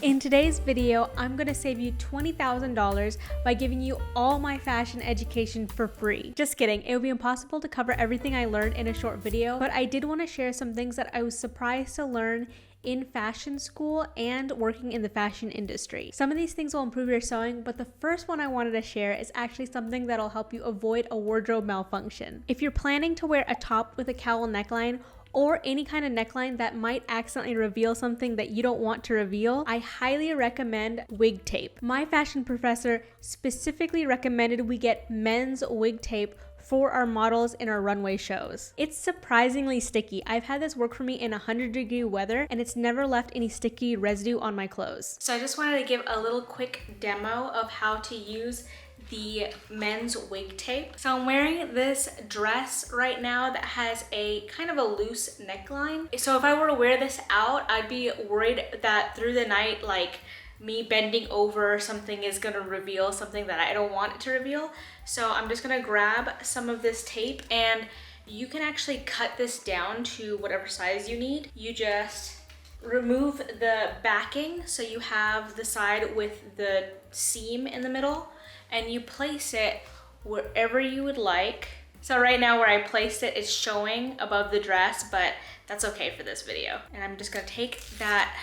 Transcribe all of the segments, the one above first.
In today's video, I'm gonna save you $20,000 by giving you all my fashion education for free. Just kidding, it would be impossible to cover everything I learned in a short video, but I did want to share some things that I was surprised to learn in fashion school and working in the fashion industry. Some of these things will improve your sewing, but the first one I wanted to share is actually something that'll help you avoid a wardrobe malfunction. If you're planning to wear a top with a cowl neckline, or any kind of neckline that might accidentally reveal something that you don't want to reveal, I highly recommend wig tape. My fashion professor specifically recommended we get men's wig tape for our models in our runway shows. It's surprisingly sticky. I've had this work for me in 100-degree weather and it's never left any sticky residue on my clothes. So I just wanted to give a little quick demo of how to use the men's wig tape. So I'm wearing this dress right now that has a kind of a loose neckline. So if I were to wear this out, I'd be worried that through the night, like me bending over or something is gonna reveal something that I don't want it to reveal. So I'm just gonna grab some of this tape, and you can actually cut this down to whatever size you need. You just remove the backing so you have the side with the seam in the middle, and you place it wherever you would like. So right now where I placed it, it's showing above the dress, but that's okay for this video. And I'm just gonna take that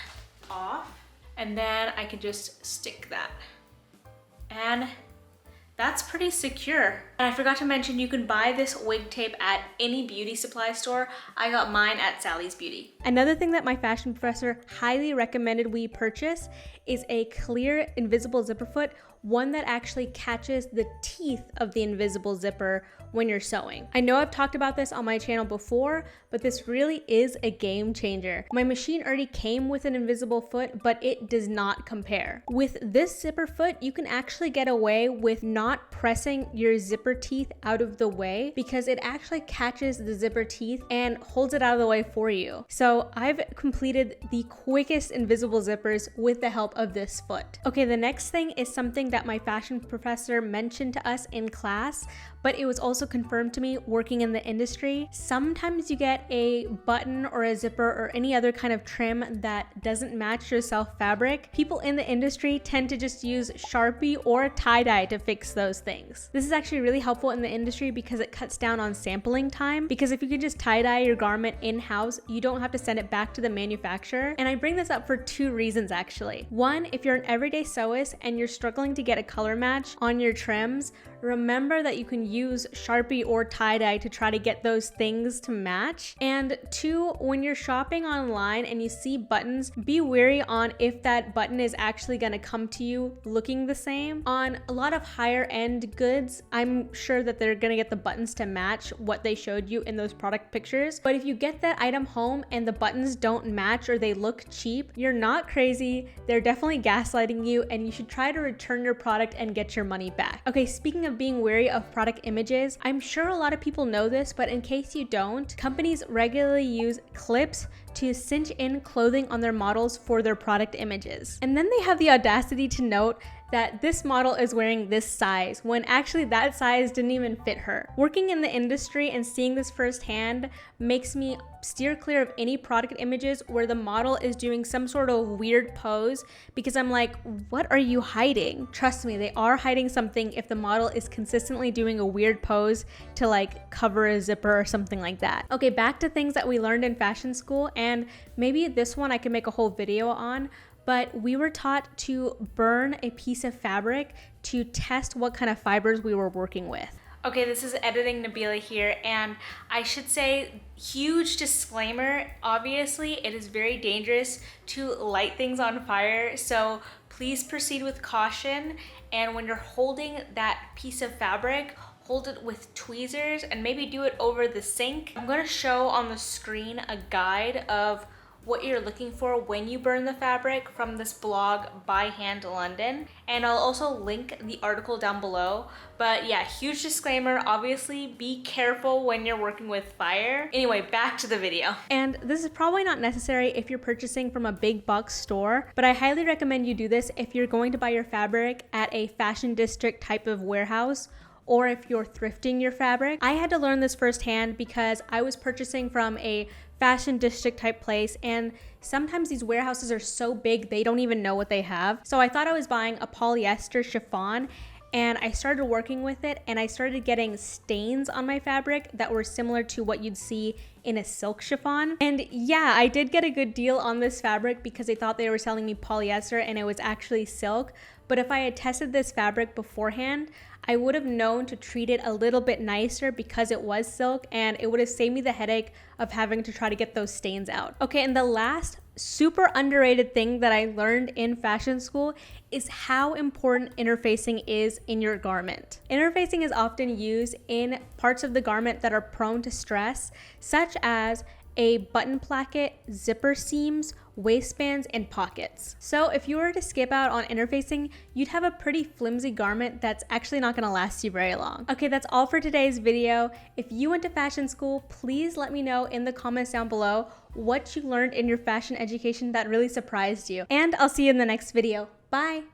off, and then I can just stick that. And that's pretty secure. And I forgot to mention, you can buy this wig tape at any beauty supply store. I got mine at Sally's Beauty. Another thing that my fashion professor highly recommended we purchase is a clear invisible zipper foot, one that actually catches the teeth of the invisible zipper when you're sewing. I know I've talked about this on my channel before, but this really is a game changer. My machine already came with an invisible foot, but it does not compare. With this zipper foot, you can actually get away with not pressing your zipper teeth out of the way, because it actually catches the zipper teeth and holds it out of the way for you. So I've completed the quickest invisible zippers with the help of this foot. Okay, the next thing is something that my fashion professor mentioned to us in class, but it was also confirmed to me working in the industry. Sometimes you get a button or a zipper or any other kind of trim that doesn't match your self fabric. People in the industry tend to just use Sharpie or tie-dye to fix those things. This is actually really helpful in the industry because it cuts down on sampling time, because if you can just tie-dye your garment in-house, you don't have to send it back to the manufacturer. And I bring this up for two reasons actually. One, if you're an everyday sewist and you're struggling to get a color match on your trims, remember that you can use Sharpie or tie-dye to try to get those things to match. And two, when you're shopping online and you see buttons, be wary on if that button is actually gonna come to you looking the same. On a lot of higher end goods, I'm sure that they're gonna get the buttons to match what they showed you in those product pictures. But if you get that item home and the buttons don't match or they look cheap, you're not crazy. They're definitely gaslighting you, and you should try to return your product and get your money back. Okay, speaking of being wary of product images, I'm sure a lot of people know this, but in case you don't, companies regularly use clips to cinch in clothing on their models for their product images. And then they have the audacity to note that this model is wearing this size, when actually that size didn't even fit her. Working in the industry and seeing this firsthand makes me steer clear of any product images where the model is doing some sort of weird pose, because I'm like, what are you hiding? Trust me, they are hiding something if the model is consistently doing a weird pose to like cover a zipper or something like that. Okay, back to things that we learned in fashion school, and maybe this one I can make a whole video on, but we were taught to burn a piece of fabric to test what kind of fibers we were working with. Okay, this is Editing Nabila here, and I should say, huge disclaimer, obviously it is very dangerous to light things on fire, so please proceed with caution. And when you're holding that piece of fabric, hold it with tweezers and maybe do it over the sink. I'm gonna show on the screen a guide of what you're looking for when you burn the fabric from this blog by Hand London, and I'll also link the article down below. But yeah, huge disclaimer, obviously be careful when you're working with fire. Anyway, back to the video. And this is probably not necessary if you're purchasing from a big box store, but I highly recommend you do this if you're going to buy your fabric at a fashion district type of warehouse, or if you're thrifting your fabric. I had to learn this firsthand because I was purchasing from a fashion district type place, and sometimes these warehouses are so big they don't even know what they have. So I thought I was buying a polyester chiffon, and I started working with it, and I started getting stains on my fabric that were similar to what you'd see in a silk chiffon. And yeah, I did get a good deal on this fabric because they thought they were selling me polyester and it was actually silk. But if I had tested this fabric beforehand, I would have known to treat it a little bit nicer because it was silk, and it would have saved me the headache of having to try to get those stains out. Okay, and the last super underrated thing that I learned in fashion school is how important interfacing is in your garment. Interfacing is often used in parts of the garment that are prone to stress, such as a button placket, zipper seams, waistbands, and pockets. So if you were to skip out on interfacing, you'd have a pretty flimsy garment that's actually not gonna last you very long. Okay, that's all for today's video. If you went to fashion school, please let me know in the comments down below what you learned in your fashion education that really surprised you. And I'll see you in the next video. Bye!